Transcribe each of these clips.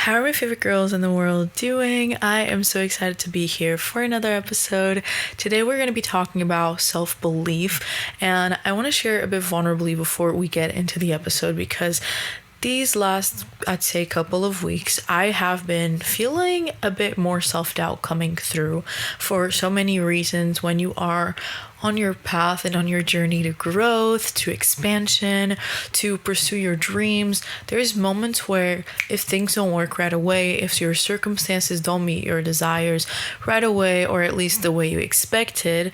How are my favorite girls in the world doing? I am so excited to be here for another episode. Today we're going to be talking about self-belief, and I want to share a bit vulnerably before we get into the episode because these last, I'd say, couple of weeks, I have been feeling a bit more self-doubt coming through for so many reasons. When you are on your path and on your journey to growth, to expansion, to pursue your dreams, there's moments where if things don't work right away, if your circumstances don't meet your desires right away, or at least the way you expected,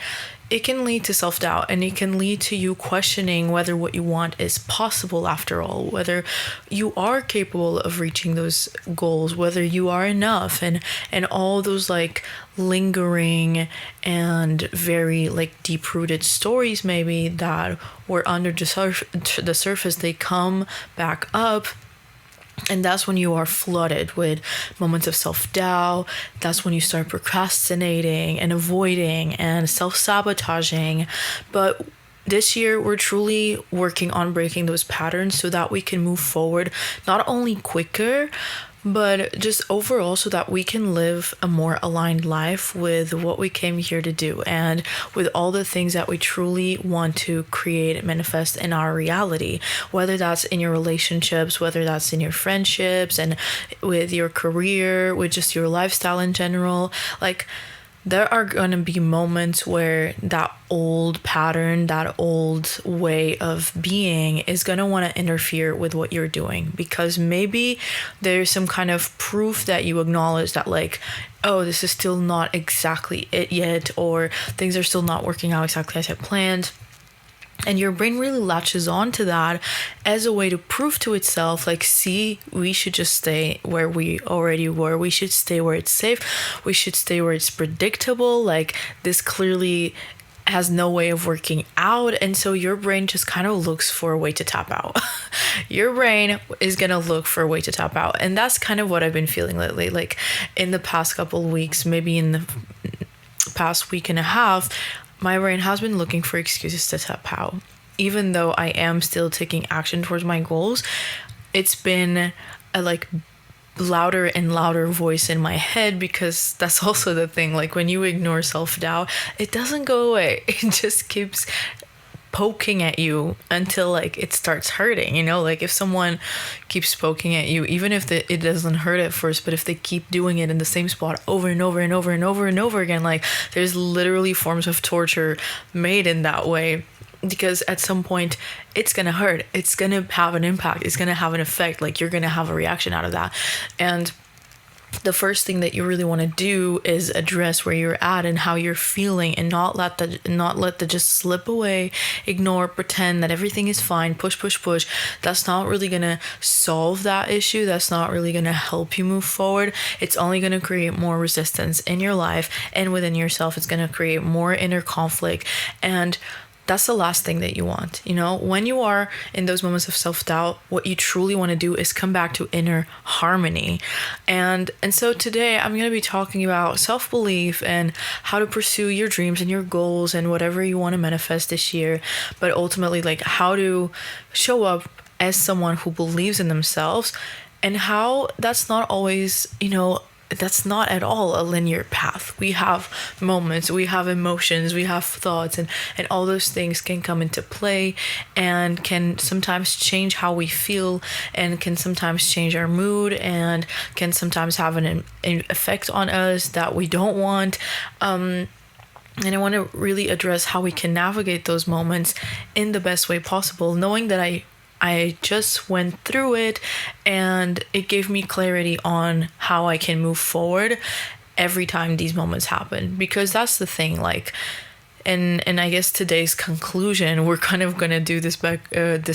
it can lead to self-doubt, and it can lead to you questioning whether what you want is possible after all, whether you are capable of reaching those goals, whether you are enough, and all those like lingering and very like deep-rooted stories maybe that were under the surface, they come back up. And that's when you are flooded with moments of self-doubt. That's when you start procrastinating and avoiding and self-sabotaging. But this year, we're truly working on breaking those patterns so that we can move forward, not only quicker, but just overall so that we can live a more aligned life with what we came here to do and with all the things that we truly want to create and manifest in our reality, whether that's in your relationships, whether that's in your friendships, and with your career, with just your lifestyle in general. Like, there are going to be moments where that old pattern, that old way of being is going to want to interfere with what you're doing, because maybe there's some kind of proof that you acknowledge that like, oh, this is still not exactly it yet, or things are still not working out exactly as I planned. And your brain really latches on to that as a way to prove to itself, like, see, we should just stay where we already were. We should stay where it's safe. We should stay where it's predictable. Like, this clearly has no way of working out. And so your brain just kind of looks for a way to tap out. Your brain is going to look for a way to tap out. And that's kind of what I've been feeling lately. Like, in the past couple of weeks, maybe in the past week and a half, my brain has been looking for excuses to tap out. Even though I am still taking action towards my goals, it's been a like louder and louder voice in my head, because that's also the thing. Like, when you ignore self-doubt, it doesn't go away. It just keeps poking at you until like it starts hurting, you know? Like, if someone keeps poking at you, even if it doesn't hurt at first, but if they keep doing it in the same spot over and over and over and over and over again, like, there's literally forms of torture made in that way, because at some point it's gonna hurt, it's gonna have an impact, it's gonna have an effect, like, you're gonna have a reaction out of that. And the first thing that you really want to do is address where you're at and how you're feeling, and not let the just slip away, ignore, pretend that everything is fine, push. That's not really going to solve that issue. That's not really going to help you move forward. It's only going to create more resistance in your life and within yourself. It's going to create more inner conflict, and that's the last thing that you want. You know, when you are in those moments of self-doubt, what you truly want to do is come back to inner harmony. And so today I'm going to be talking about self-belief and how to pursue your dreams and your goals and whatever you want to manifest this year, but ultimately, like, how to show up as someone who believes in themselves, and how that's not always, you know, that's not at all a linear path. We have moments, we have emotions, we have thoughts, and all those things can come into play and can sometimes change how we feel, and can sometimes change our mood, and can sometimes have an effect on us that we don't want. And I want to really address how we can navigate those moments in the best way possible, knowing that I just went through it, and it gave me clarity on how I can move forward every time these moments happen. Because that's the thing, like, and I guess today's conclusion, we're kind of gonna do this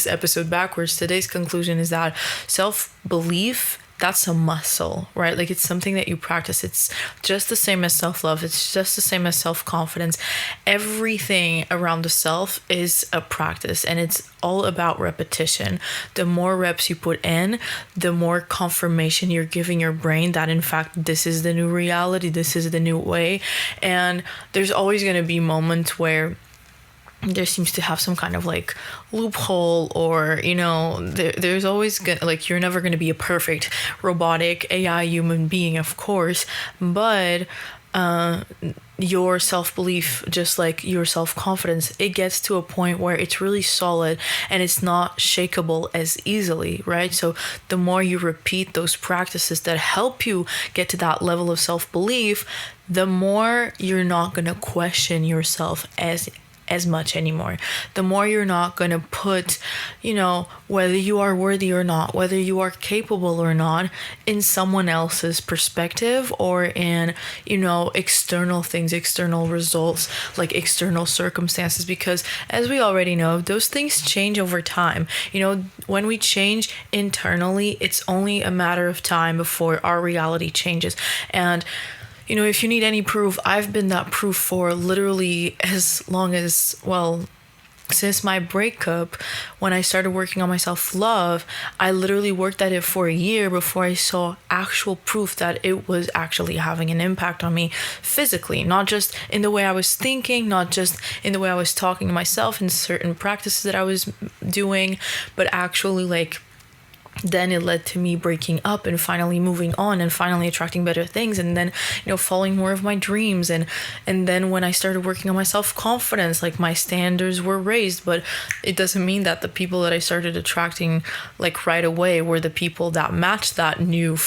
episode backwards. Today's conclusion is that self-belief, that's a muscle, right? Like, it's something that you practice. It's just the same as self-love. It's just the same as self-confidence. Everything around the self is a practice, and it's all about repetition. The more reps you put in, the more confirmation you're giving your brain that, in fact, this is the new reality, this is the new way. And there's always going to be moments where there seems to have some kind of like loophole, or there's always gonna, like, you're never going to be a perfect robotic AI human being, of course, but your self-belief, just like your self-confidence, it gets to a point where it's really solid and it's not shakable as easily, right? So the more you repeat those practices that help you get to that level of self-belief, the more you're not going to question yourself as much anymore. The more you're not going to put, whether you are worthy or not, whether you are capable or not, in someone else's perspective, or in, external things, external results, like external circumstances, because as we already know, those things change over time. When we change internally, it's only a matter of time before our reality changes. And if you need any proof, I've been that proof for literally as long as, well, since my breakup. When I started working on my self-love, I literally worked at it for a year before I saw actual proof that it was actually having an impact on me physically, not just in the way I was thinking, not just in the way I was talking to myself in certain practices that I was doing, but actually, like, then it led to me breaking up and finally moving on and finally attracting better things, and then following more of my dreams, and then when I started working on my self-confidence, like, my standards were raised. But it doesn't mean that the people that I started attracting, like, right away were the people that matched that new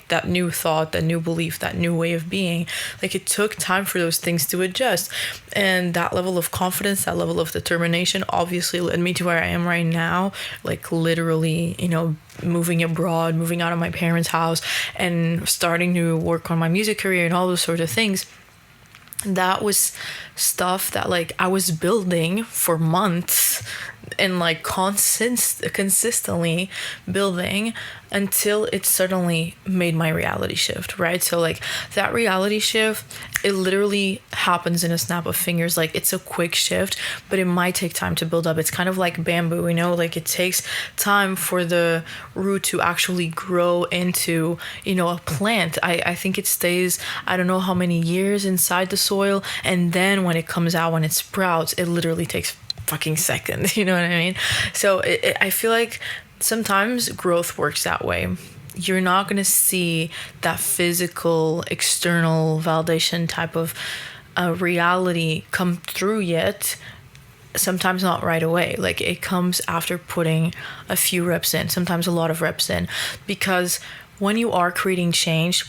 that new thought, that new belief, that new way of being. Like, it took time for those things to adjust, and that level of confidence, that level of determination obviously led me to where I am right now, like, literally, moving abroad, moving out of my parents' house, and starting to work on my music career and all those sorts of things. That was stuff that, like, I was building for months and, like, consistently building until it suddenly made my reality shift, right? So, like, that reality shift, it literally happens in a snap of fingers. Like, it's a quick shift, but it might take time to build up. It's kind of like bamboo, like, it takes time for the root to actually grow into, a plant. I think it stays, I don't know how many years inside the soil, and then when it comes out, when it sprouts, it literally takes fucking seconds. You know what I mean? So I feel like sometimes growth works that way. You're not going to see that physical, external validation type of reality come through yet. Sometimes not right away. Like, it comes after putting a few reps in, sometimes a lot of reps in, because when you are creating change,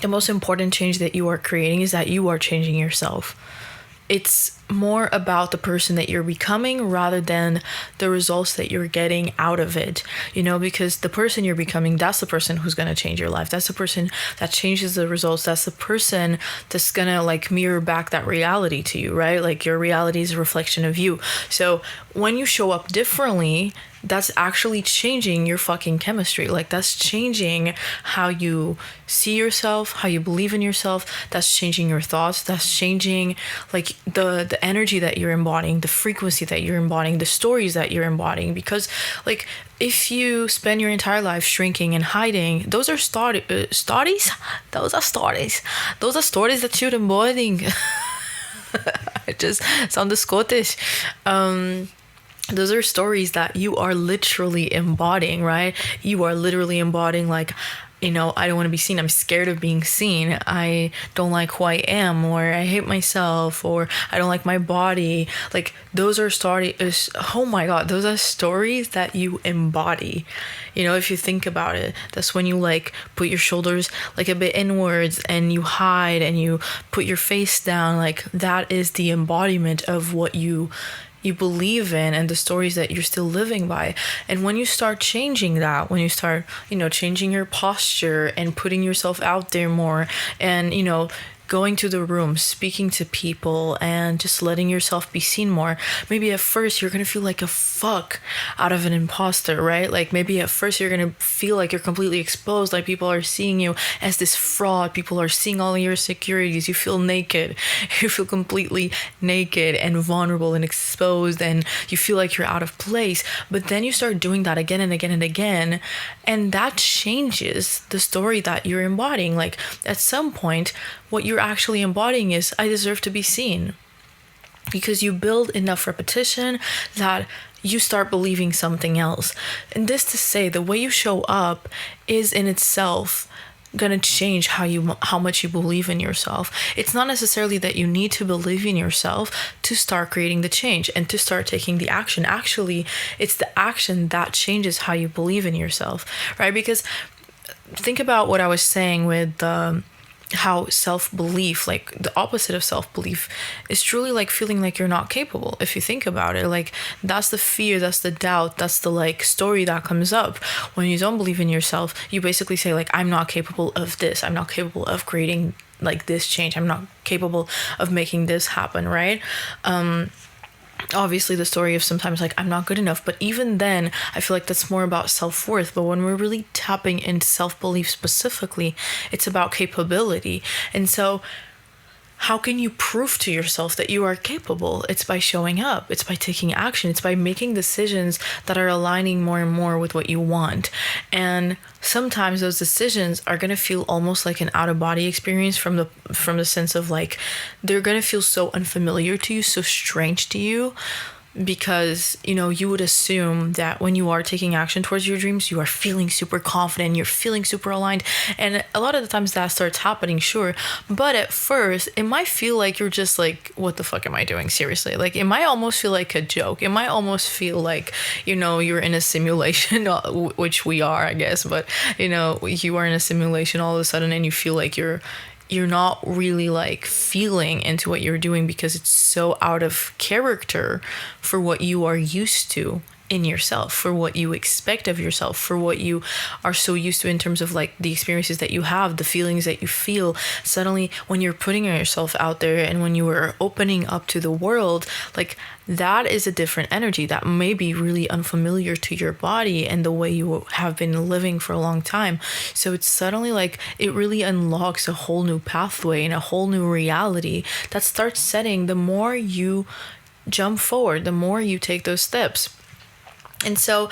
the most important change that you are creating is that you are changing yourself. It's more about the person that you're becoming rather than the results that you're getting out of it, because the person you're becoming, that's the person who's going to change your life. That's the person that changes the results. That's the person that's going to, like, mirror back that reality to you, right? Like, your reality is a reflection of you. So when you show up differently, that's actually changing your fucking chemistry. Like, that's changing how you see yourself, how you believe in yourself. That's changing your thoughts. That's changing, like, the energy that you're embodying, the frequency that you're embodying, the stories that you're embodying. Because, like, if you spend your entire life shrinking and hiding, those are stories. Those are stories that you're embodying. I just sounded Scottish. Those are stories that you are literally embodying, right? You are literally embodying, like, I don't want to be seen. I'm scared of being seen. I don't like who I am, or I hate myself, or I don't like my body. Like, those are stories. Oh my God, those are stories that you embody. If you think about it, that's when you, like, put your shoulders, like, a bit inwards, and you hide, and you put your face down. Like, that is the embodiment of what you believe in and the stories that you're still living by. And when you start changing that, when you start, changing your posture and putting yourself out there more, and, going to the room, speaking to people, and just letting yourself be seen more. Maybe at first you're going to feel like a fuck out of an imposter, right? Like, maybe at first you're going to feel like you're completely exposed, like people are seeing you as this fraud, people are seeing all your insecurities, you feel naked, you feel completely naked and vulnerable and exposed, and you feel like you're out of place. But then you start doing that again and again and again, and that changes the story that you're embodying. Like, at some point, what you're actually embodying is, I deserve to be seen. because you build enough repetition that you start believing something else. And this to say, the way you show up is in itself gonna change how much you believe in yourself. It's not necessarily that you need to believe in yourself to start creating the change and to start taking the action. Actually, it's the action that changes how you believe in yourself, right? Because think about what I was saying with how self-belief, like the opposite of self-belief, is truly like feeling like you're not capable. If you think about it, like that's the fear, that's the doubt, that's the like story that comes up when you don't believe in yourself. You basically say like, I'm not capable of this, I'm not capable of creating like this change, I'm not capable of making this happen, right? Obviously the story of sometimes like I'm not good enough, but even then I feel like that's more about self-worth. But when we're really tapping into self-belief specifically, it's about capability. And so how can you prove to yourself that you are capable? It's by showing up. It's by taking action. It's by making decisions that are aligning more and more with what you want. And sometimes those decisions are going to feel almost like an out-of-body experience from the sense of like they're going to feel so unfamiliar to you, so strange to you, because you would assume that when you are taking action towards your dreams, you are feeling super confident, you're feeling super aligned, and a lot of the times that starts happening, sure, but at first it might feel like you're just like, what the fuck am I doing, seriously? Like it might almost feel like a joke. It might almost feel like you're in a simulation, which we are, I guess, but you are in a simulation all of a sudden, and you feel like you're not really like feeling into what you're doing because it's so out of character for what you are used to in yourself, for what you expect of yourself, for what you are so used to in terms of like the experiences that you have, the feelings that you feel. Suddenly when you're putting yourself out there and when you are opening up to the world, like that is a different energy that may be really unfamiliar to your body and the way you have been living for a long time. So it's suddenly like it really unlocks a whole new pathway and a whole new reality that starts setting the more you jump forward, the more you take those steps. And so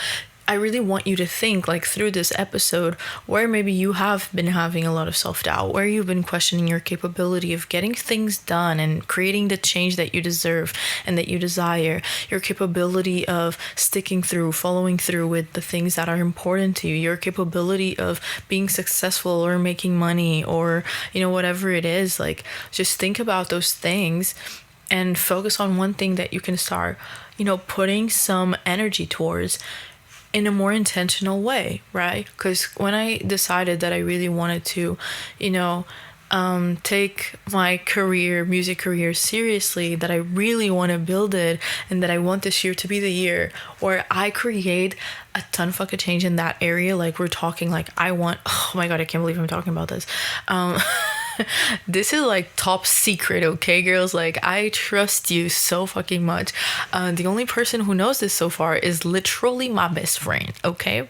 I really want you to think like through this episode where maybe you have been having a lot of self-doubt, where you've been questioning your capability of getting things done and creating the change that you deserve and that you desire, your capability of sticking through, following through with the things that are important to you, your capability of being successful or making money or, whatever it is. Like just think about those things and focus on one thing that you can start, putting some energy towards in a more intentional way, right? Because when I decided that I really wanted to, take my music career seriously, that I really want to build it, and that I want this year to be the year where I create a ton of fucking change in that area. Like we're talking like oh my God, I can't believe I'm talking about this. This is like top secret, okay, girls? Like I trust you so fucking much. The only person who knows this so far is literally my best friend, okay?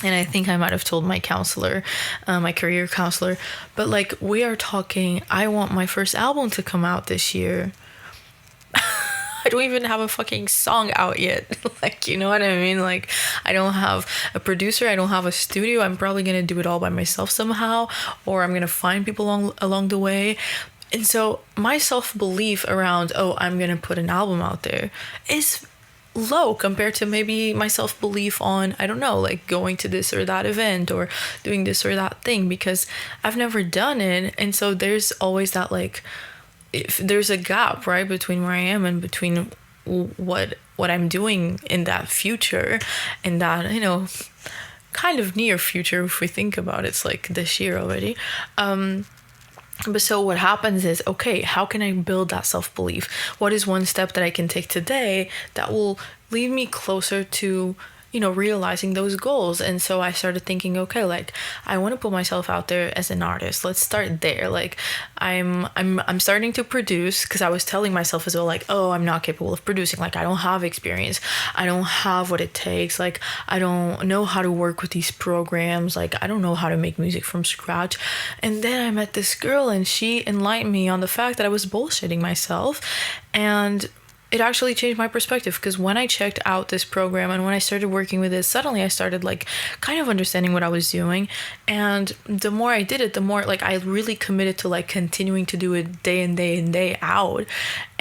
And I think I might have told my counselor, my career counselor, but like we are talking, I want my first album to come out this year. I don't even have a fucking song out yet. Like, you know what I mean? Like, I don't have a producer. I don't have a studio. I'm probably going to do it all by myself somehow, or I'm going to find people along the way. And so my self-belief around, I'm going to put an album out there is low compared to maybe my self-belief on, I don't know, like going to this or that event or doing this or that thing, because I've never done it. And so there's always that like, if there's a gap, right, between where I am and between what I'm doing in that future, and that, kind of near future, if we think about it, it's like this year already. But so what happens is, okay, how can I build that self-belief? What is one step that I can take today that will lead me closer to, realizing those goals? And so I started thinking, okay, like I want to put myself out there as an artist. Let's start there. Like I'm starting to produce, because I was telling myself as well, like, I'm not capable of producing. Like I don't have experience. I don't have what it takes. Like I don't know how to work with these programs. Like I don't know how to make music from scratch. And then I met this girl and she enlightened me on the fact that I was bullshitting myself. And it actually changed my perspective, because when I checked out this program and when I started working with it, suddenly I started like kind of understanding what I was doing. And the more I did it, the more like I really committed to like continuing to do it day in, day out.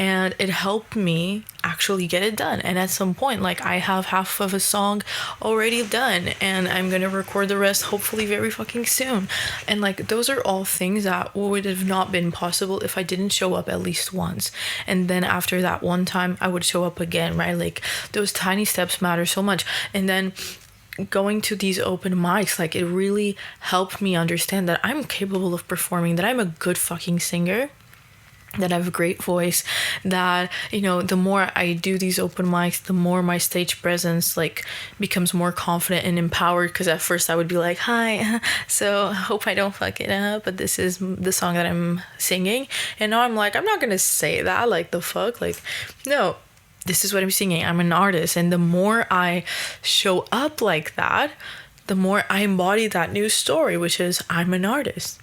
and it helped me actually get it done. And at some point, like, I have half of a song already done, and I'm gonna record the rest hopefully very fucking soon. And like, those are all things that would have not been possible if I didn't show up at least once, and then after that one time I would show up again, right? Like, those tiny steps matter so much. And then going to these open mics, like, it really helped me understand that I'm capable of performing, that I'm a good fucking singer, that I have a great voice, that, you know, the more I do these open mics, the more my stage presence like becomes more confident and empowered. Because at first I would be like, hi, so hope I don't fuck it up, but this is the song that I'm singing. And now I'm like, I'm not gonna say that, like, the fuck, like, no, this is what I'm singing. I'm an artist. And the more I show up like that, the more I embody that new story, which is I'm an artist.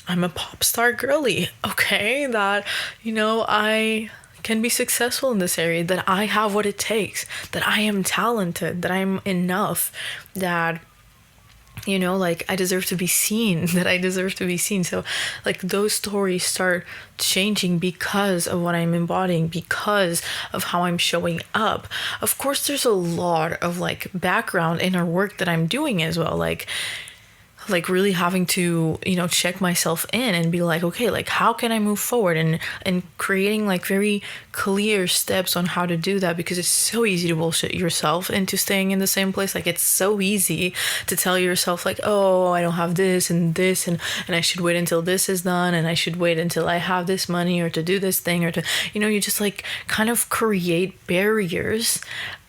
I'm a pop star girly, okay? That, you know, I can be successful in this area, that I have what it takes, that I am talented, that I'm enough, that, you know, like, I deserve to be seen, that I deserve to be seen. So, like, those stories start changing because of what I'm embodying, because of how I'm showing up. Of course, there's a lot of, like, background inner work that I'm doing as well. Like really having to, you know, check myself in and be like, okay, like, how can I move forward, and creating like very clear steps on how to do that, because it's so easy to bullshit yourself into staying in the same place. Like, it's so easy to tell yourself like, oh, I don't have this and this, and I should wait until this is done, and I should wait until I have this money, or to do this thing, or to, you know, you just like kind of create barriers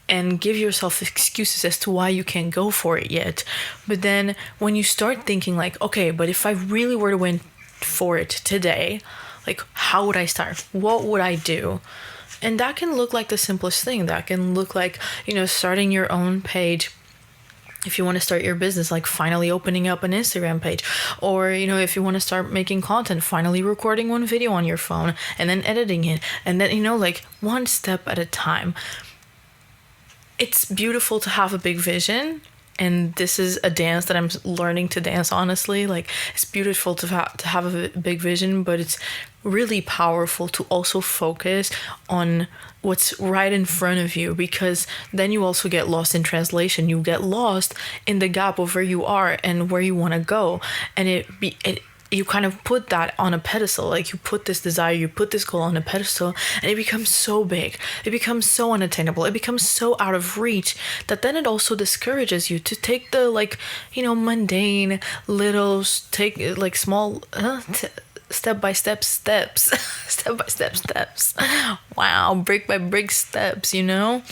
and give yourself excuses as to why you can't go for it yet. But then when you start thinking like, okay, but if I really were to win for it today, like, how would I start? What would I do? And that can look like the simplest thing. That can look like, you know, starting your own page. If you want to start your business, like finally opening up an Instagram page, or, you know, if you want to start making content, finally recording one video on your phone and then editing it, and then, you know, like, one step at a time. It's beautiful to have a big vision, and this is a dance that I'm learning to dance, honestly. Like, it's beautiful to have a big vision, but it's really powerful to also focus on what's right in front of you, because then you also get lost in translation. You get lost in the gap of where you are and where you want to go, and you kind of put that on a pedestal. Like, you put this desire, you put this goal on a pedestal, and it becomes so big, it becomes so unattainable, it becomes so out of reach, that then it also discourages you to take the, like, you know, mundane little, take like small step-by-step steps wow, brick by brick steps, you know.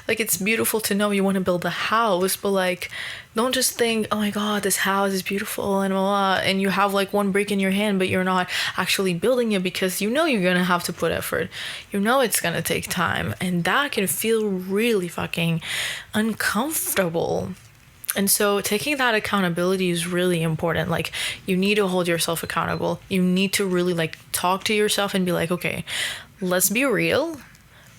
Like, it's beautiful to know you want to build a house, but like, don't just think, oh my god, this house is beautiful and blah, and you have like one brick in your hand, but you're not actually building it, because you know you're gonna have to put effort, you know it's gonna take time, and that can feel really fucking uncomfortable. And so taking that accountability is really important. Like, you need to hold yourself accountable. You need to really like talk to yourself and be like, okay, let's be real.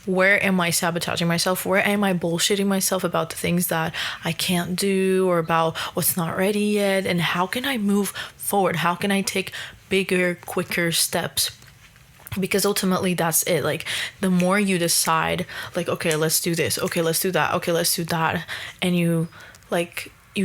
Where am I sabotaging myself? Where am I bullshitting myself about the things that I can't do, or about what's not ready yet? And how can I move forward? How can I take bigger, quicker steps? Because ultimately that's it. Like, the more you decide, like, okay, let's do this, okay, let's do that, okay, let's do that, and you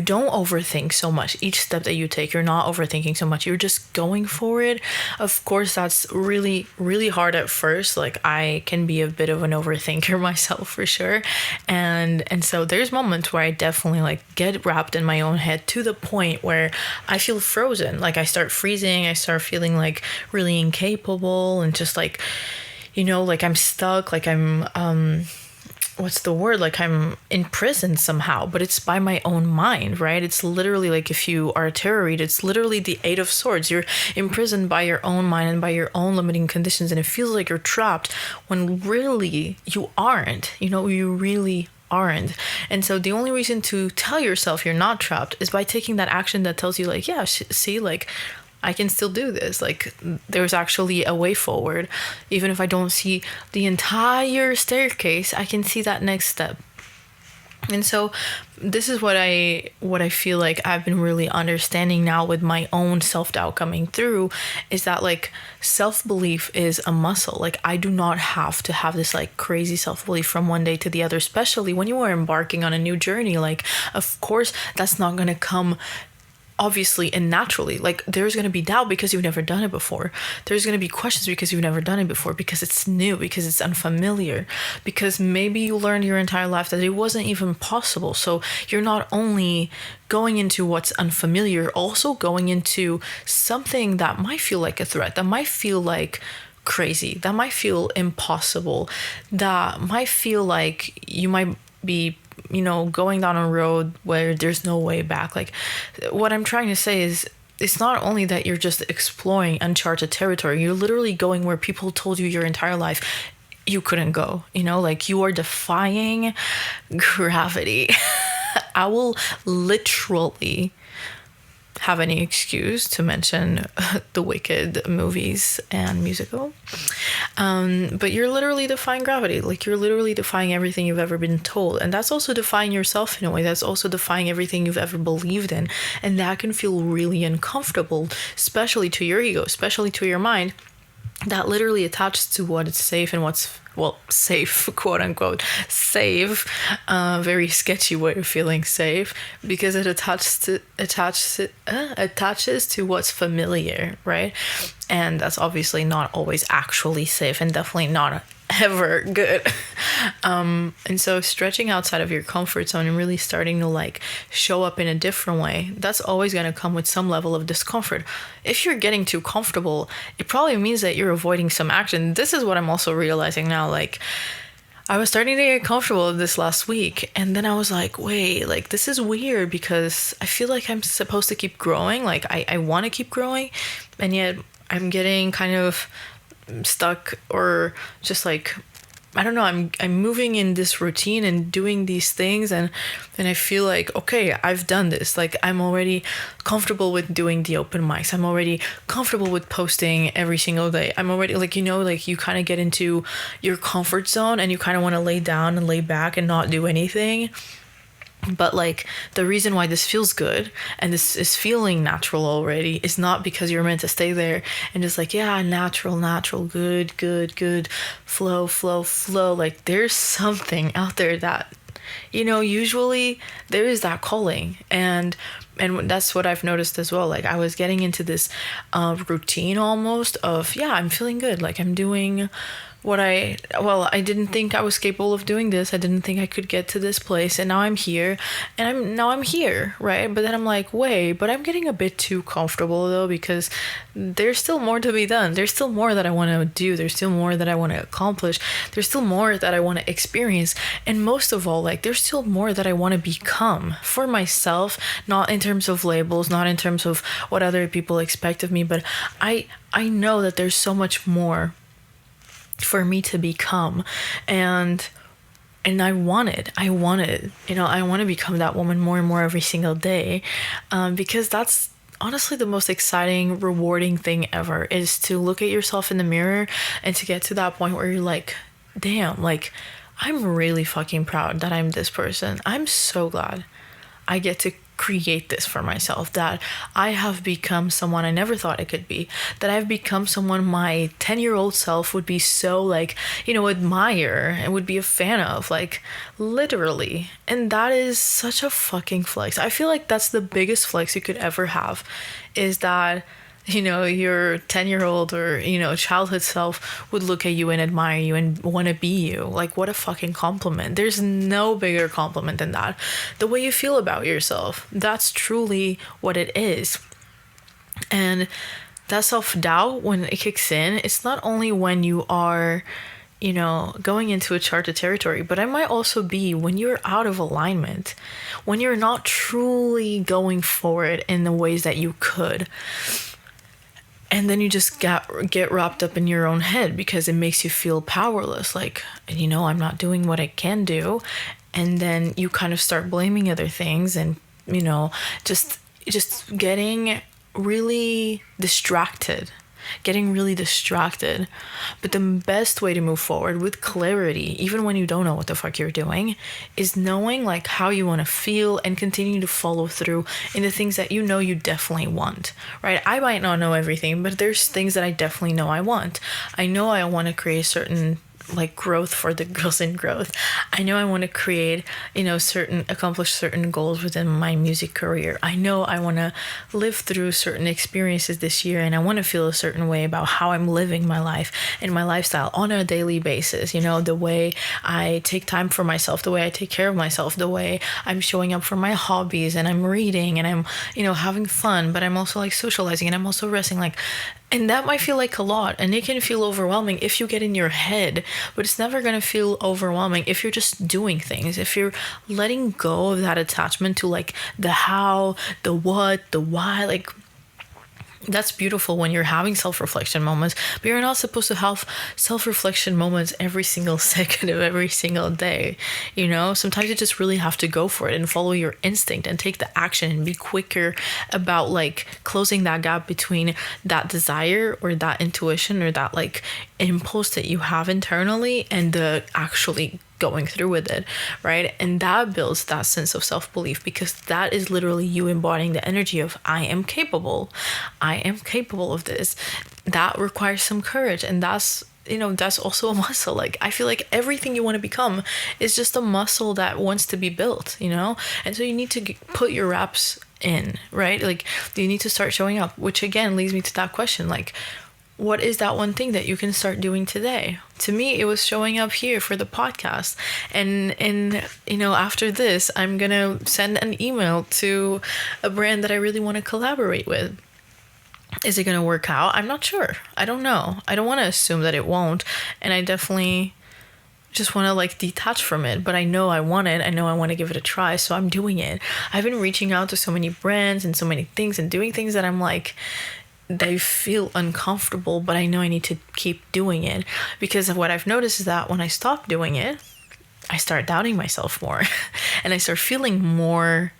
don't overthink so much each step that you take. You're not overthinking so much, you're just going for it. Of course, that's really, really hard at first. Like, I can be a bit of an overthinker myself, for sure, and so there's moments where I definitely like get wrapped in my own head, to the point where I feel frozen. Like, I start freezing, I start feeling like really incapable, and just like, you know, like I'm stuck, like I'm what's the word? Like, I'm in prison somehow, but it's by my own mind, right? It's literally like, if you are a tarot reader, it's literally the Eight of Swords. You're imprisoned by your own mind and by your own limiting conditions, and it feels like you're trapped, when really you aren't. You know, you really aren't. And so the only reason to tell yourself you're not trapped is by taking that action that tells you like, yeah, see, like, I can still do this. Like, there's actually a way forward. Even if I don't see the entire staircase, I can see that next step. And so this is what I feel like I've been really understanding now with my own self-doubt coming through, is that like self-belief is a muscle. Like I do not have to have this like crazy self-belief from one day to the other, especially when you are embarking on a new journey. Like of course that's not going to come obviously and naturally. Like there's going to be doubt because you've never done it before. There's going to be questions because you've never done it before, because it's new, because it's unfamiliar, because maybe you learned your entire life that it wasn't even possible. So you're not only going into what's unfamiliar, also going into something that might feel like a threat, that might feel like crazy, that might feel impossible, that might feel like you might be, going down a road where there's no way back. Like what I'm trying to say is, it's not only that you're just exploring uncharted territory, you're literally going where people told you your entire life you couldn't go. Like you are defying gravity. I will literally have any excuse to mention the Wicked movies and musical. But you're literally defying gravity. Like you're literally defying everything you've ever been told. And that's also defying yourself in a way. That's also defying everything you've ever believed in. And that can feel really uncomfortable, especially to your ego, especially to your mind, that literally attaches to what is safe and what's safe, quote unquote, safe, very sketchy way of feeling safe, because it attaches to what's familiar, right? And that's obviously not always actually safe, and definitely not ever good. And so stretching outside of your comfort zone and really starting to like show up in a different way, that's always going to come with some level of discomfort. If you're getting too comfortable, it probably means that you're avoiding some action. This is what I'm also realizing now. Like I was starting to get comfortable this last week, and then I was like, wait, like this is weird, because I feel like I'm supposed to keep growing. Like I want to keep growing, and yet I'm getting kind of stuck, or just like, I don't know, I'm moving in this routine and doing these things, and I feel like, okay, I've done this. Like I'm already comfortable with doing the open mics. I'm already comfortable with posting every single day. I'm already like, like you kind of get into your comfort zone and you kind of want to lay down and lay back and not do anything. But like the reason why this feels good and this is feeling natural already is not because you're meant to stay there and just like, yeah, natural, good, flow. Like there's something out there that, usually there is that calling. And that's what I've noticed as well. Like I was getting into this routine almost of, yeah, I'm feeling good. Like I'm doing what I didn't think I was capable of doing this. I didn't think I could get to this place, and now I'm here, and I'm here, right? But then I'm like, wait, but I'm getting a bit too comfortable though, because there's still more to be done. There's still more that I want to do. There's still more that I want to accomplish. There's still more that I want to experience, and most of all, like there's still more that I want to become for myself, not in terms of labels, not in terms of what other people expect of me, but I know that there's so much more for me to become, and I want it. I want to become that woman more and more every single day, because that's honestly the most exciting, rewarding thing ever, is to look at yourself in the mirror and to get to that point where you're like, damn, like I'm really fucking proud that I'm this person. I'm so glad I get to create this for myself, that I have become someone I never thought I could be, that I've become someone my 10-year-old self would be so like, admire and would be a fan of, like literally. And that is such a fucking flex. I feel like that's the biggest flex you could ever have, is that your 10-year-old or childhood self would look at you and admire you and want to be you. Like what a fucking compliment. There's no bigger compliment than that. The way you feel about yourself, that's truly what it is. And that self-doubt, when it kicks in, it's not only when you are going into uncharted territory, but it might also be when you're out of alignment, when you're not truly going forward in the ways that you could. And then you just get wrapped up in your own head because it makes you feel powerless. Like, I'm not doing what I can do. And then you kind of start blaming other things and, just getting really distracted getting really distracted. But the best way to move forward with clarity, even when you don't know what the fuck you're doing, is knowing like how you want to feel and continue to follow through in the things that you know you definitely want, right? I might not know everything, but there's things that I definitely know I want. I know I want to create certain like growth for the girls in growth. I know I want to create, accomplish certain goals within my music career. I know I want to live through certain experiences this year, and I want to feel a certain way about how I'm living my life and my lifestyle on a daily basis. The way I take time for myself, the way I take care of myself, the way I'm showing up for my hobbies, and I'm reading and I'm, having fun, but I'm also like socializing and I'm also resting. And that might feel like a lot, and it can feel overwhelming if you get in your head, but it's never going to feel overwhelming if you're just doing things, if you're letting go of that attachment to like the how, the what, the why. Like, that's beautiful when you're having self-reflection moments, but you're not supposed to have self-reflection moments every single second of every single day. Sometimes you just really have to go for it and follow your instinct and take the action and be quicker about like closing that gap between that desire or that intuition or that like impulse that you have internally and the actually going through with it, right? And that builds that sense of self-belief, because that is literally you embodying the energy of I am capable of this. That requires some courage, and that's also a muscle. Like, I feel like everything you want to become is just a muscle that wants to be built, and so you need to put your reps in, right? Like, you need to start showing up, which again leads me to that question, like, what is that one thing that you can start doing today? To me, it was showing up here for the podcast. And after this, I'm going to send an email to a brand that I really want to collaborate with. Is it going to work out? I'm not sure. I don't know. I don't want to assume that it won't. And I definitely just want to like detach from it, but I know I want it. I know I want to give it a try, so I'm doing it. I've been reaching out to so many brands and so many things and doing things that I'm like, they feel uncomfortable, but I know I need to keep doing it, because what I've noticed is that when I stop doing it, I start doubting myself more and I start feeling more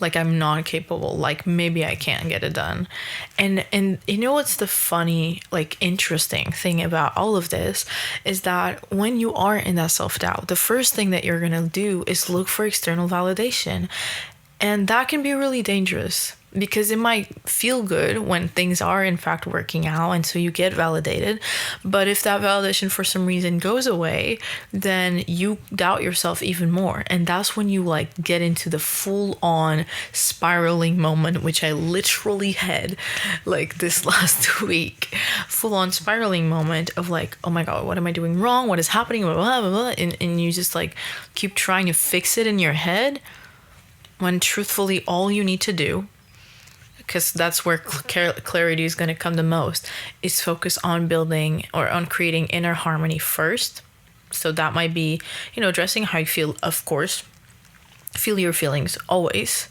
like I'm not capable, like maybe I can't get it done. And what's the funny, like interesting thing about all of this is that when you are in that self-doubt, the first thing that you're gonna do is look for external validation. And that can be really dangerous, because it might feel good when things are in fact working out, and so you get validated. But if that validation for some reason goes away, then you doubt yourself even more. And that's when you like get into the full on spiraling moment, which I literally had like this last week. Full on spiraling moment of like, oh my God, what am I doing wrong? What is happening? Blah, blah, blah, blah. And you just like keep trying to fix it in your head, when truthfully all you need to do, because that's where clarity is going to come the most, is focus on building or on creating inner harmony first. So that might be, addressing how you feel, of course. Feel your feelings always.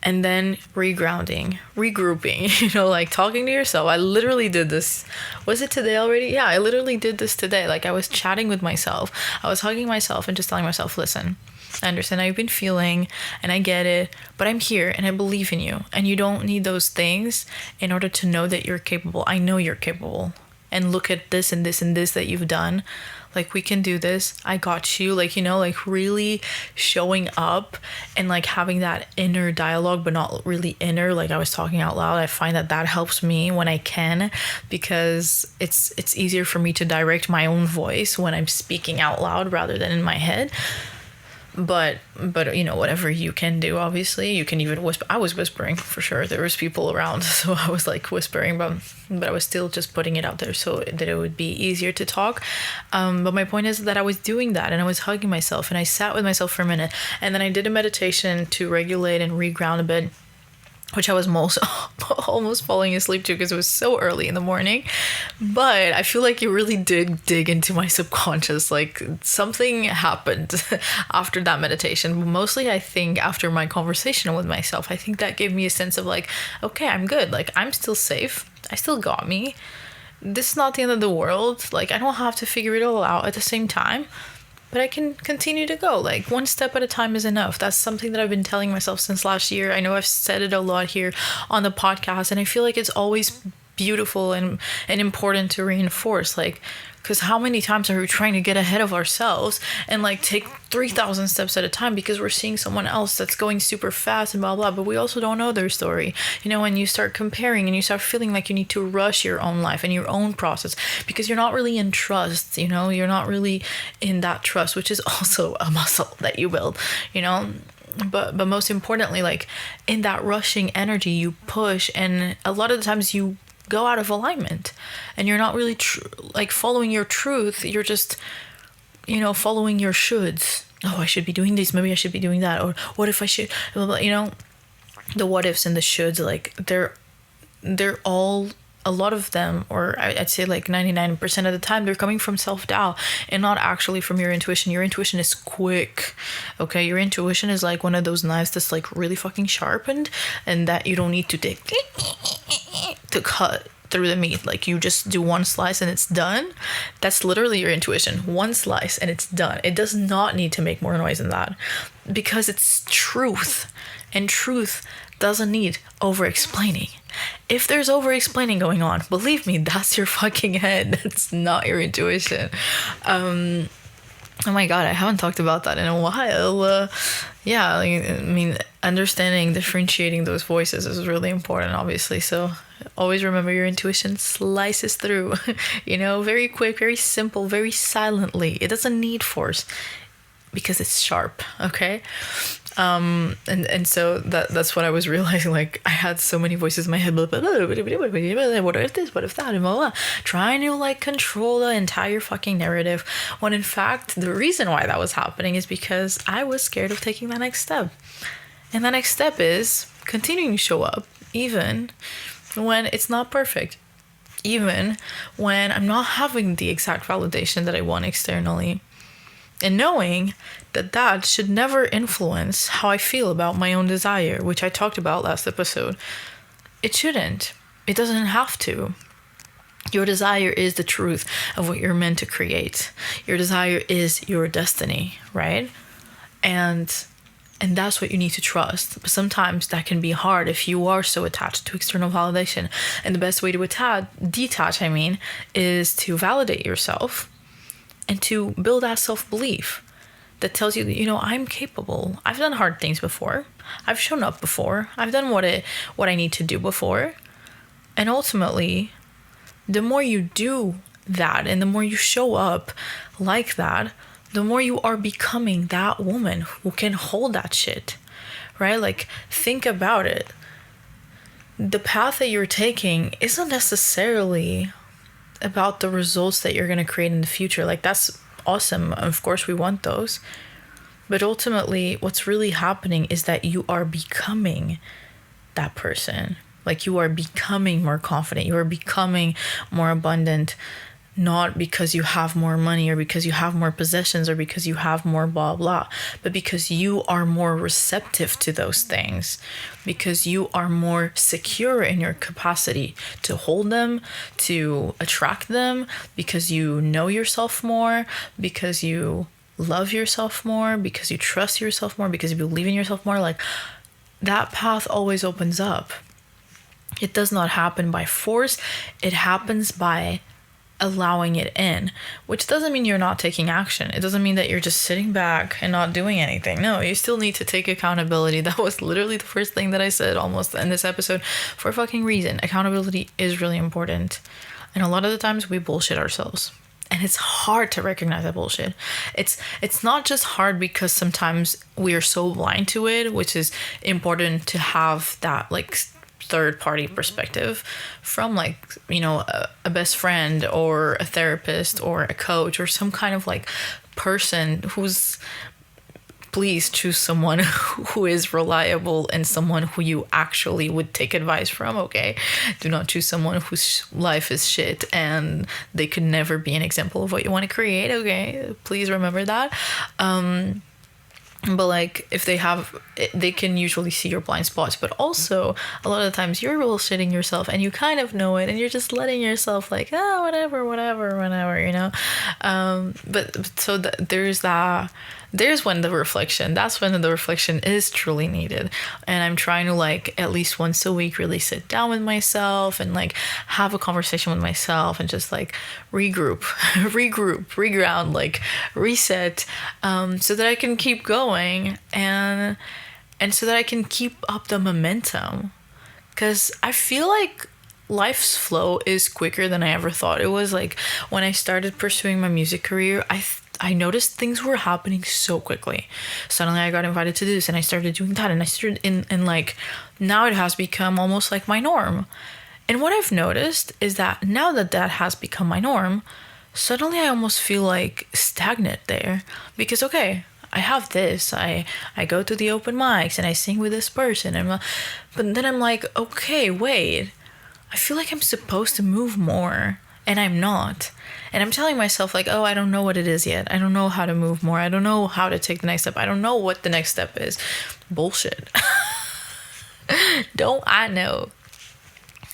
And then regrounding, regrouping, like talking to yourself. I literally did this. Was it today already? Yeah, I literally did this today. Like, I was chatting with myself. I was hugging myself and just telling myself, listen, I understand how you've been feeling and I get it, but I'm here and I believe in you. And you don't need those things in order to know that you're capable. I know you're capable. And look at this and this and this that you've done. Like, we can do this. I got you. Like, like really showing up and like having that inner dialogue, but not really inner. Like, I was talking out loud. I find that helps me when I can, because it's easier for me to direct my own voice when I'm speaking out loud rather than in my head. But whatever you can do, obviously you can even whisper. I was whispering for sure. There was people around, so I was like whispering, but I was still just putting it out there so that it would be easier to talk. But my point is that I was doing that, and I was hugging myself, and I sat with myself for a minute, and then I did a meditation to regulate and reground a bit, which I was almost falling asleep to, because it was so early in the morning. But I feel like it really did dig into my subconscious. Like, something happened after that meditation. Mostly, I think, after my conversation with myself. I think that gave me a sense of like, okay, I'm good. Like, I'm still safe. I still got me. This is not the end of the world. Like, I don't have to figure it all out at the same time. But I can continue to go. Like, one step at a time is enough. That's something that I've been telling myself since last year. I know I've said it a lot here on the podcast, and I feel like it's always beautiful and important to reinforce. Like, because how many times are we trying to get ahead of ourselves and like take 3,000 steps at a time because we're seeing someone else that's going super fast and blah blah, but we also don't know their story. When you start comparing and you start feeling like you need to rush your own life and your own process because you're not really in trust. You're not really in that trust, which is also a muscle that you build. But most importantly, like, in that rushing energy, you push, and a lot of the times you go out of alignment and you're not really like following your truth. You're just following your shoulds. Oh, I should be doing this, maybe I should be doing that, or what if I should, the what ifs and the shoulds, like, they're all, a lot of them, or I'd say like 99% of the time, they're coming from self-doubt and not actually from your intuition. Your intuition is quick, okay? Your intuition is like one of those knives that's like really fucking sharpened, and that you don't need to take to cut through the meat. Like, you just do one slice and it's done. That's literally your intuition. One slice and it's done. It does not need to make more noise than that, because it's truth, and truth doesn't need over explaining. If there's over explaining going on, believe me, that's your fucking head. That's not your intuition. Oh my god, I haven't talked about that in a while. Understanding, differentiating those voices is really important, obviously. So always remember, your intuition slices through, very quick, very simple, very silently. It doesn't need force because it's sharp, okay? And so that's what I was realizing. Like, I had so many voices in my head, what if this, what if that, and blah, blah, trying to like control the entire fucking narrative, when in fact the reason why that was happening is because I was scared of taking that next step. And the next step is continuing to show up even when it's not perfect, even when I'm not having the exact validation that I want externally, and knowing that should never influence how I feel about my own desire, which I talked about last episode. It shouldn't. It doesn't have to. Your desire is the truth of what you're meant to create. Your desire is your destiny, right? And that's what you need to trust. But sometimes that can be hard if you are so attached to external validation. And the best way to detach, is to validate yourself and to build that self-belief that tells you that, I'm capable. I've done hard things before. I've shown up before. I've done what I need to do before. And ultimately, the more you do that and the more you show up like that, the more you are becoming that woman who can hold that shit, right? Like, think about it. The path that you're taking isn't necessarily about the results that you're going to create in the future. Like, that's awesome. Of course, we want those. But ultimately, what's really happening is that you are becoming that person. Like, you are becoming more confident. You are becoming more abundant, not because you have more money or because you have more possessions or because you have more blah blah, but because you are more receptive to those things, because you are more secure in your capacity to hold them, to attract them, because you know yourself more, because you love yourself more, because you trust yourself more, because you believe in yourself more. Like, that path always opens up. It does not happen by force. It happens by allowing it in, which doesn't mean you're not taking action. It doesn't mean that you're just sitting back and not doing anything. No, you still need to take accountability. That was literally the first thing that I said almost in this episode, for a fucking reason. Accountability is really important. And a lot of the times we bullshit ourselves. And it's hard to recognize that bullshit. It's not just hard because sometimes we are so blind to it, which is important to have that like third-party perspective from like, a best friend or a therapist or a coach or some kind of like person who's, please choose someone who is reliable and someone who you actually would take advice from, okay? Do not choose someone whose life is shit and they could never be an example of what you want to create, okay? Please remember that. But like, if they can usually see your blind spots, but also a lot of the times you're bullshitting yourself and you kind of know it and you're just letting yourself like, whatever, but so there's that there's when that's when the reflection is truly needed. And I'm trying to like at least once a week really sit down with myself and like have a conversation with myself and just like regroup, reground, like reset, so that I can keep going and so that I can keep up the momentum. Because I feel like life's flow is quicker than I ever thought it was. Like when I started pursuing my music career, I noticed things were happening so quickly. Suddenly I got invited to this and I started doing that, and I started in like, now it has become almost like my norm. And what I've noticed is that now that has become my norm, suddenly I almost feel like stagnant there. Because okay, I have this, I go to the open mics and I sing with this person, but then I'm like, okay, wait, I feel like I'm supposed to move more and I'm not. And I'm telling myself like, oh, I don't know what it is yet. I don't know how to move more. I don't know how to take the next step. I don't know what the next step is. Bullshit. Don't I know?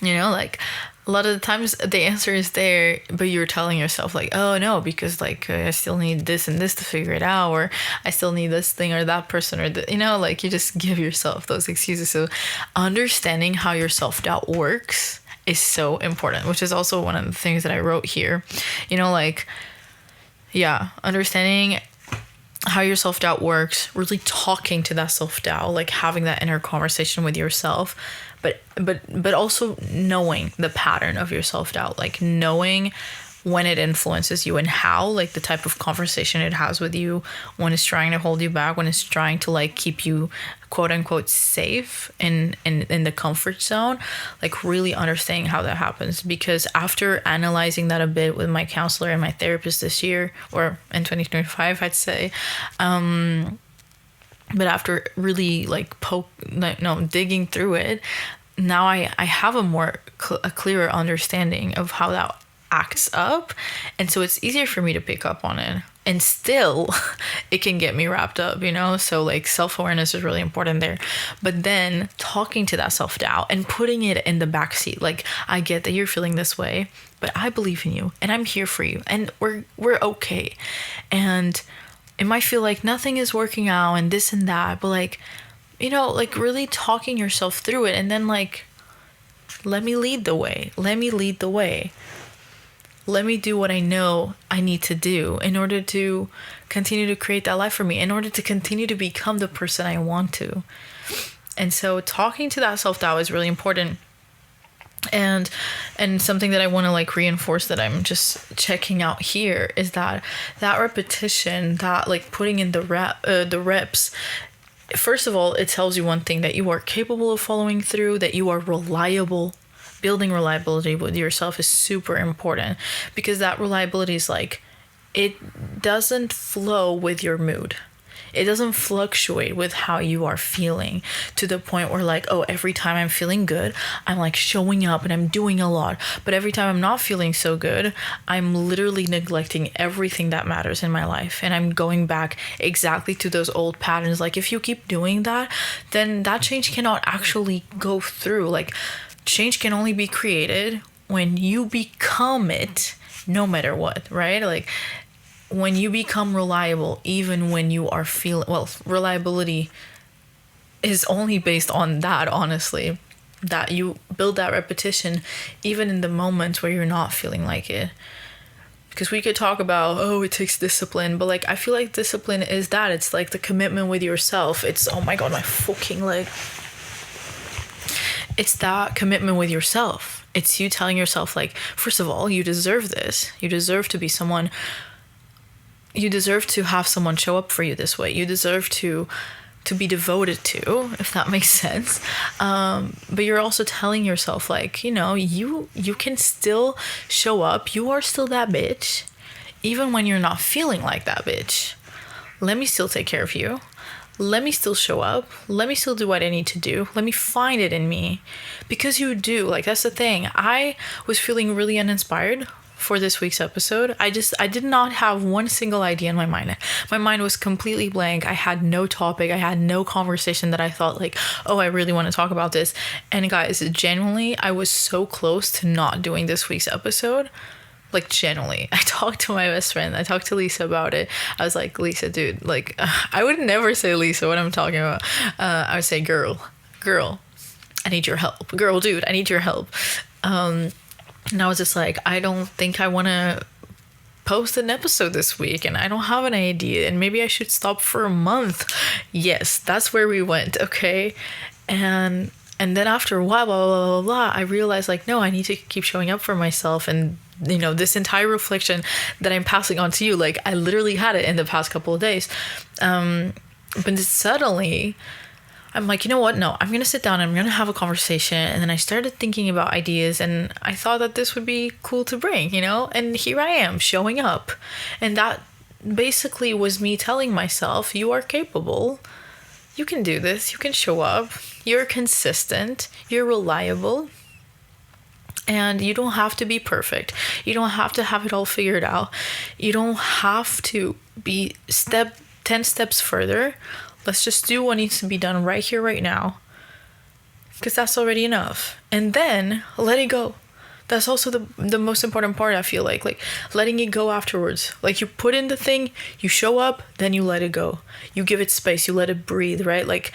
You know, like a lot of the times the answer is there, but you're telling yourself like, oh no, because like I still need this and this to figure it out, or I still need this thing or that person, or you know, like you just give yourself those excuses. So understanding how your self-doubt works is so important, which is also one of the things that I wrote here. You know, like, yeah, understanding how your self-doubt works, really talking to that self-doubt, like having that inner conversation with yourself, but also knowing the pattern of your self-doubt, like knowing when it influences you and how, like the type of conversation it has with you, when it's trying to hold you back, when it's trying to like keep you quote unquote safe in the comfort zone, like really understanding how that happens. Because after analyzing that a bit with my counselor and my therapist this year, or in 2025 I'd say, but after really like digging through it, now I have a clearer understanding of how that acts up, and so it's easier for me to pick up on it. And still it can get me wrapped up, you know? So like self-awareness is really important there. But then talking to that self-doubt and putting it in the backseat, like, I get that you're feeling this way, but I believe in you and I'm here for you and we're okay. And it might feel like nothing is working out and this and that, but like, you know, like really talking yourself through it, and then like, let me lead the way. Let me do what I know I need to do in order to continue to create that life for me, in order to continue to become the person I want to. And so talking to that self-doubt is really important. And something that I want to like reinforce that I'm just checking out here is that repetition, that like putting in the reps, first of all, it tells you one thing, that you are capable of following through, that you are reliable. Building reliability with yourself is super important, because that reliability is like, it doesn't flow with your mood. It doesn't fluctuate with how you are feeling to the point where like, oh, every time I'm feeling good, I'm like showing up and I'm doing a lot. But every time I'm not feeling so good, I'm literally neglecting everything that matters in my life. And I'm going back exactly to those old patterns. Like if you keep doing that, then that change cannot actually go through. Like change can only be created when you become it, no matter what, right? Like when you become reliable, even when you are feeling, well, reliability is only based on that, honestly, that you build that repetition even in the moments where you're not feeling like it. Because we could talk about, oh, it takes discipline, but like I feel like discipline is that, it's like the commitment with yourself. It's, oh my god, my fucking leg. It's that commitment with yourself. It's you telling yourself like, first of all, you deserve this. You deserve to be someone. You deserve to have someone show up for you this way. You deserve to be devoted to, if that makes sense. But you're also telling yourself like, you know, you can still show up. You are still that bitch, even when you're not feeling like that bitch. Let me still take care of you. Let me still show up. Let me still do what I need to do. Let me find it in me. Because you do. Like, that's the thing. I was feeling really uninspired for this week's episode. I did not have one single idea in my mind. My mind was completely blank. I had no topic. I had no conversation that I thought like, oh, I really want to talk about this. And guys, genuinely, I was so close to not doing this week's episode Like, genuinely, I talked to my best friend. I talked to Lisa about it. I was like, Lisa, dude, like, I would never say Lisa what I'm talking about. I would say, girl, I need your help. Girl, dude, I need your help. And I was just like, I don't think I want to post an episode this week, and I don't have an idea, and maybe I should stop for a month. Yes, that's where we went, okay? And then after a while, blah, blah, blah, blah, I realized, like, no, I need to keep showing up for myself. And, you know, this entire reflection that I'm passing on to you, like, I literally had it in the past couple of days. But suddenly, I'm like, you know what? No, I'm going to sit down and I'm going to have a conversation. And then I started thinking about ideas, and I thought that this would be cool to bring, you know? And here I am showing up. And that basically was me telling myself, you are capable. You can do this. You can show up. You're consistent. You're reliable. And you don't have to be perfect. You don't have to have it all figured out. You don't have to be 10 steps further. Let's just do what needs to be done right here, right now. Because that's already enough. And then let it go. That's also the most important part, I feel like letting it go afterwards. Like, you put in the thing, you show up, then you let it go. You give it space, you let it breathe, right? Like,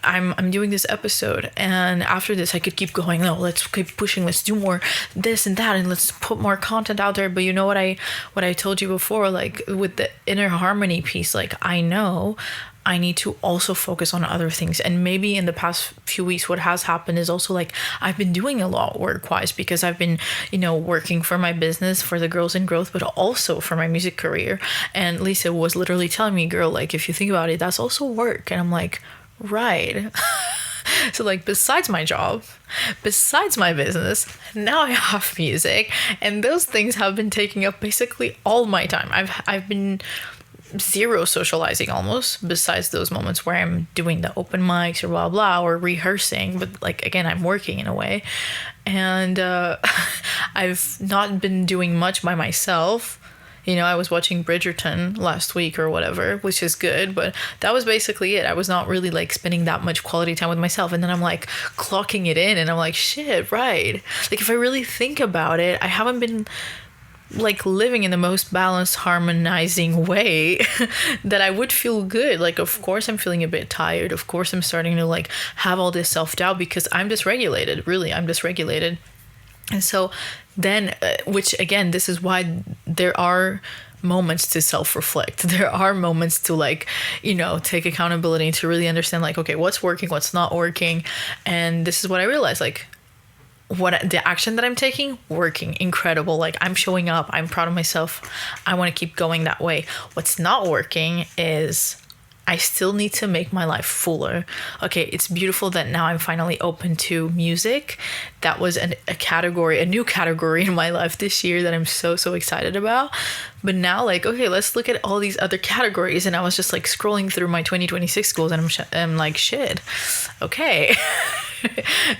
I'm doing this episode, and after this I could keep going, no, let's keep pushing, let's do more this and that, and let's put more content out there. But you know what I told you before, like, with the inner harmony piece, like, I know I need to also focus on other things. And maybe in the past few weeks, what has happened is also, like, I've been doing a lot work-wise, because I've been, you know, working for my business, for the Girls in Growth, but also for my music career. And Lisa was literally telling me, girl, like, if you think about it, that's also work. And I'm like, right. So, like, besides my job, besides my business, now I have music, and those things have been taking up basically all my time. I've been zero socializing almost, besides those moments where I'm doing the open mics or blah blah, or rehearsing. But, like, again, I'm working in a way. And I've not been doing much by myself. You know, I was watching Bridgerton last week or whatever, which is good, but that was basically it. I was not really, like, spending that much quality time with myself. And then I'm, like, clocking it in, and I'm like, shit, right. Like, if I really think about it, I haven't been, like, living in the most balanced, harmonizing way that I would feel good. Like, of course I'm feeling a bit tired. Of course I'm starting to, like, have all this self-doubt, because I'm dysregulated. Really, I'm dysregulated. And so then, which again, this is why there are moments to self-reflect. There are moments to, like, you know, take accountability, to really understand, like, okay, what's working, what's not working. And this is what I realized, like, the action that I'm taking, working, incredible. Like, I'm showing up, I'm proud of myself, I want to keep going that way. What's not working is I still need to make my life fuller. Okay, it's beautiful that now I'm finally open to music. That was a new category in my life this year that I'm so excited about. But now, like, okay, let's look at all these other categories. And I was just, like, scrolling through my 2026 goals, and I'm like, shit, okay.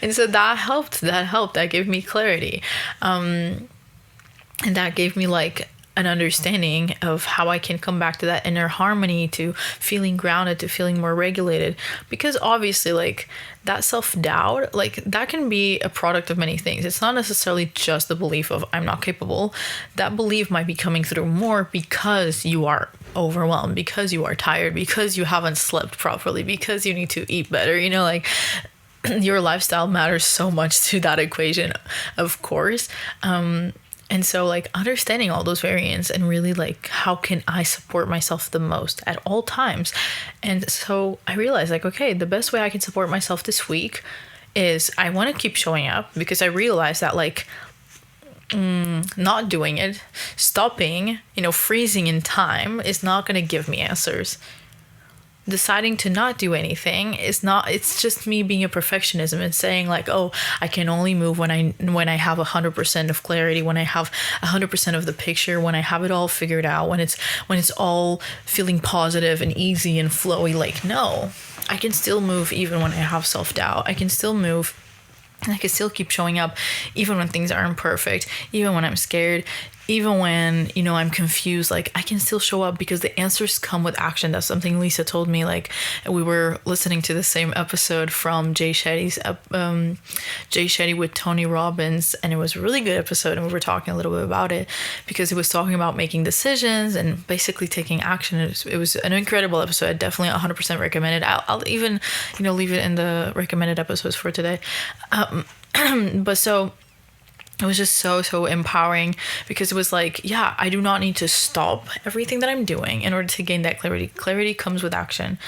And so that helped. That gave me clarity. And that gave me, like, an understanding of how I can come back to that inner harmony, to feeling grounded, to feeling more regulated. Because obviously, like, that self-doubt, like, that can be a product of many things. It's not necessarily just the belief of I'm not capable. That belief might be coming through more because you are overwhelmed, because you are tired, because you haven't slept properly, because you need to eat better, you know, like, your lifestyle matters so much to that equation, of course. And so, like, understanding all those variants and really, like, how can I support myself the most at all times? And so I realized, like, okay, the best way I can support myself this week is I want to keep showing up, because I realized that, like, not doing it, stopping, you know, freezing in time is not going to give me answers. Deciding to not do anything is not, it's just me being a perfectionism and saying, like, oh, I can only move when I have 100% of clarity, when I have 100% of the picture, when I have it all figured out, when it's all feeling positive and easy and flowy. Like, no, I can still move even when I have self-doubt. I can still move, and I can still keep showing up even when things aren't perfect, even when I'm scared, even when, I'm confused, like I can still show up because the answers come with action. That's something Lisa told me. Like we were listening to the same episode from Jay Shetty with Tony Robbins, and it was a really good episode, and we were talking a little bit about it because he was talking about making decisions and basically taking action. It was an incredible episode. I definitely 100% recommend it. I'll even, leave it in the recommended episodes for today. But so it was just so empowering because it was like, yeah, I do not need to stop everything that I'm doing in order to gain that clarity. Clarity comes with action.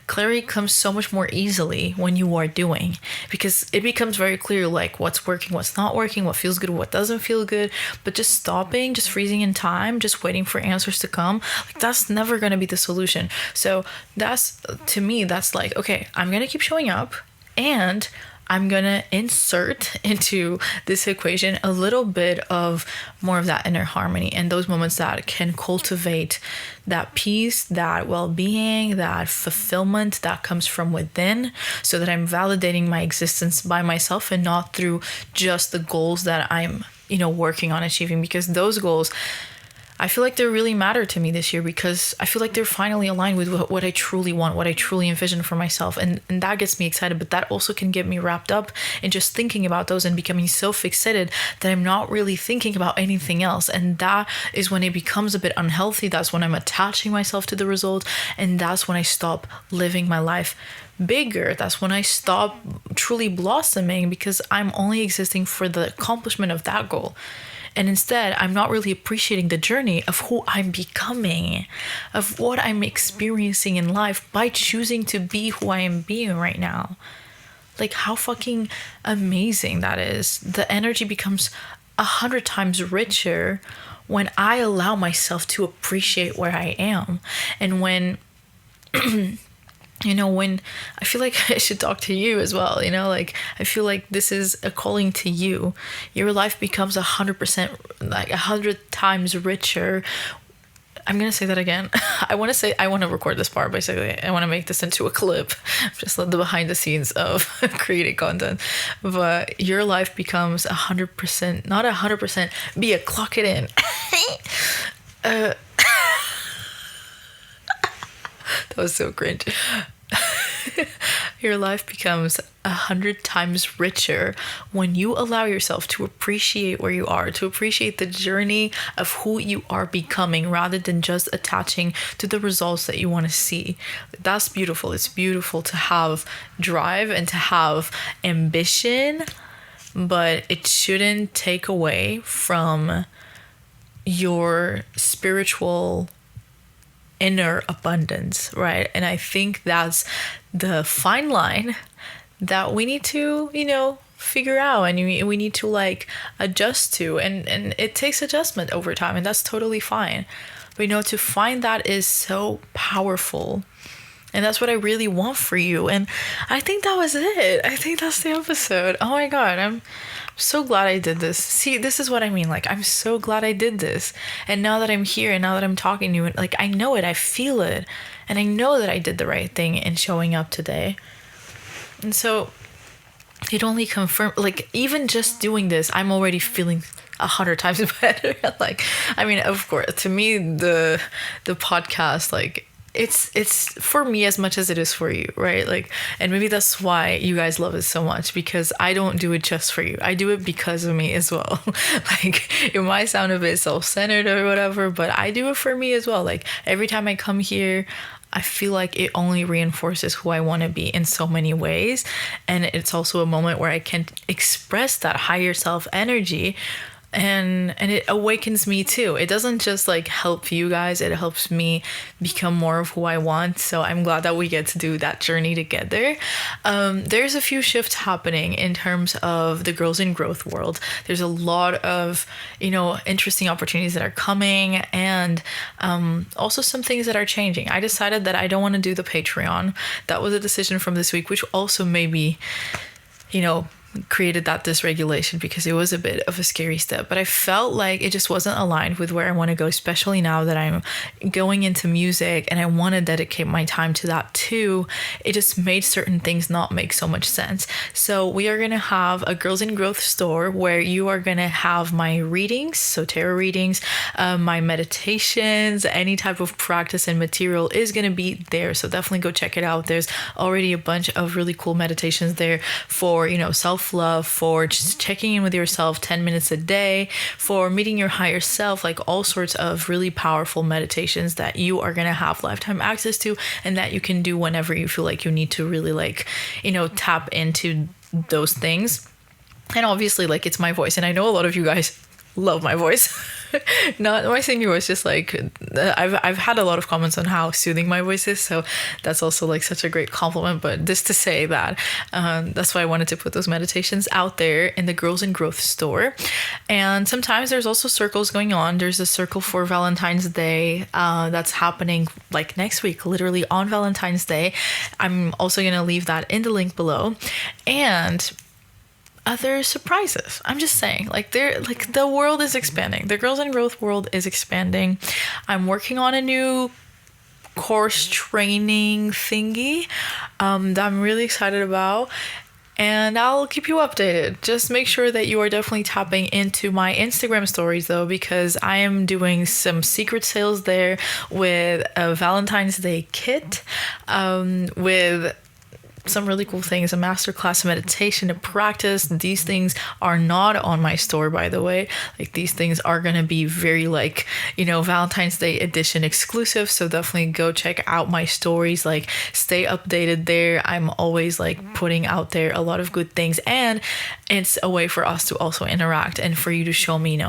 Clarity comes so much more easily when you are doing, because it becomes very clear, like what's working, what's not working, what feels good, what doesn't feel good. But just stopping, just freezing in time, just waiting for answers to come, like that's never going to be the solution. So that's, to me, that's like, okay, I'm going to keep showing up, and I'm going to insert into this equation a little bit of more of that inner harmony and those moments that can cultivate that peace, that well-being, that fulfillment that comes from within, so that I'm validating my existence by myself and not through just the goals that I'm, working on achieving. Because those goals, I feel like they really matter to me this year, because I feel like they're finally aligned with what I truly want, what I truly envision for myself. And that gets me excited, but that also can get me wrapped up in just thinking about those and becoming so fixated that I'm not really thinking about anything else. And that is when it becomes a bit unhealthy. That's when I'm attaching myself to the result. And that's when I stop living my life bigger. That's when I stop truly blossoming, because I'm only existing for the accomplishment of that goal. And instead, I'm not really appreciating the journey of who I'm becoming, of what I'm experiencing in life by choosing to be who I am being right now. Like how fucking amazing that is. The energy becomes 100 times richer when I allow myself to appreciate where I am. And when when I feel like I should talk to you as well, like I feel like this is a calling to you. Your life becomes 100%, like 100 times richer. I'm going to say that again. I want to record this part, basically. I want to make this into a clip, just like the behind the scenes of creating content. But your life becomes 100%, not 100%, clock it in. That was so cringe. Your life becomes 100 times richer when you allow yourself to appreciate where you are, to appreciate the journey of who you are becoming, rather than just attaching to the results that you want to see. That's beautiful. It's beautiful to have drive and to have ambition, but it shouldn't take away from your spiritual inner abundance, right? And I think that's the fine line that we need to, figure out, and we need to like adjust to, and it takes adjustment over time, and that's totally fine. But to find that is so powerful. And that's what I really want for you. And I think that was it. I think that's the episode. Oh my God, I'm so glad I did this. See, this is what I mean. Like, I'm so glad I did this. And now that I'm here and now that I'm talking to you, like, I know it, I feel it. And I know that I did the right thing in showing up today. And so it only confirmed, like, even just doing this, I'm already feeling 100 times better. Like, I mean, of course, to me, the podcast, like, it's for me as much as it is for you, right? Like, and maybe that's why you guys love it so much, because I don't do it just for you. I do it because of me as well. Like, it might sound a bit self-centered or whatever, but I do it for me as well. Like, every time I come here, I feel like it only reinforces who I want to be in so many ways. And it's also a moment where I can express that higher self energy. And it awakens me too. It doesn't just like help you guys, it helps me become more of who I want. So I'm glad that we get to do that journey together. There's a few shifts happening in terms of the Girls in Growth world. There's a lot of, interesting opportunities that are coming, and also some things that are changing. I decided that I don't want to do the Patreon. That was a decision from this week, which also maybe, created that dysregulation because it was a bit of a scary step. But I felt like it just wasn't aligned with where I want to go, especially now that I'm going into music and I want to dedicate my time to that too. It just made certain things not make so much sense. So we are going to have a Girls in Growth store where you are going to have my readings, so tarot readings, my meditations, any type of practice and material is going to be there. So definitely go check it out. There's already a bunch of really cool meditations there for, self-love, for just checking in with yourself 10 minutes a day, for meeting your higher self, like all sorts of really powerful meditations that you are going to have lifetime access to and that you can do whenever you feel like you need to really tap into those things. And obviously it's my voice, and I know a lot of you guys love my voice. Not my singing voice, just I've had a lot of comments on how soothing my voice is, so that's also such a great compliment. But just to say that that's why I wanted to put those meditations out there in the Girls in Growth store. And sometimes there's also circles going on. There's a circle for Valentine's Day that's happening next week, literally on Valentine's Day. I'm also gonna leave that in the link below. And other surprises. I'm just saying, the world is expanding. The Girls in Growth world is expanding. I'm working on a new course training thingy that I'm really excited about, and I'll keep you updated. Just make sure that you are definitely tapping into my Instagram stories though, because I am doing some secret sales there with a Valentine's Day kit, with some really cool things, a masterclass meditation to practice. These things are not on my store, by the way. These things are gonna be very Valentine's Day edition exclusive, so definitely go check out my stories, stay updated there. I'm always putting out there a lot of good things, and it's a way for us to also interact and for you to show me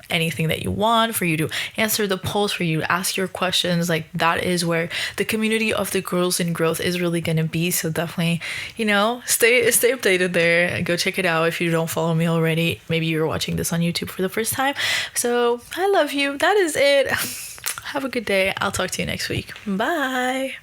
anything that you want, for you to answer the polls, for you to ask your questions. That is where the community of the Girls in Growth is really gonna be. So definitely stay updated there. Go check it out if you don't follow me already. Maybe you're watching this on YouTube for the first time. So I love you. That is it. Have a good day. I'll talk to you next week. Bye.